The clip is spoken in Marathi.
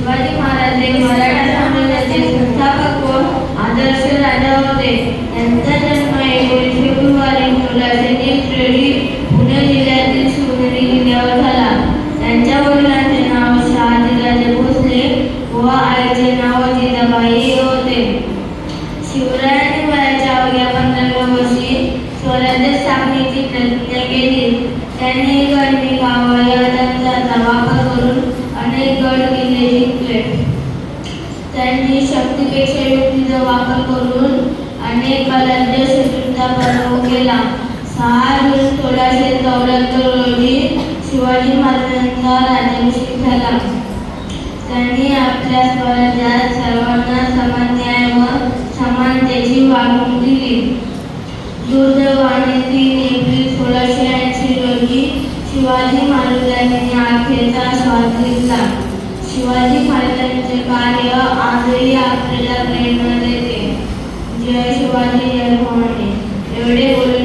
शिवाजी महाराज हे मराठा साम्राज्याचे संस्थापक व आदर्श राजा होते. त्यांचा जन्म 19 फेब्रुवारी 1630 रोजी पुणे जिल्ह्यातील शिवनेरी किल्ल्यावर झाला. त्यांच्या वडिलांचे नाव शहाजीराजे भोसले व आईचे नाव जिजाबाई हे होते. शिवरायांनी वयाच्या अवघ्या 15व्या वर्षी स्वराज्य स्थापनेची प्रतिज्ञा केली. त्यांनी गड गाव या तंत्राचा वापर करून अनेक गड किल्ले जिंकले. त्यांनी शक्तीपेक्षा युक्तीचा वापर करून अनेक बलाढ्य शत्रूंचा पराभव केला. 6 जून 1674 रोजी शिवाजी महाराजांचा राज्याभिषेक झाला. त्यांनी आपल्या स्वराज्यात सर्वांना समान न्याय व समानतेची वागणूक दिली. दुर्दैवाने 3 एप्रिल 1680 रोजी शिवाजी महाराजांनी अखेरचा श्वास घेतला. शिवाजी महाराजांचे कार्य आजही आपल्याला प्रेरणा देते. जय शिवाजी, जय भवानी. एवढे बोलून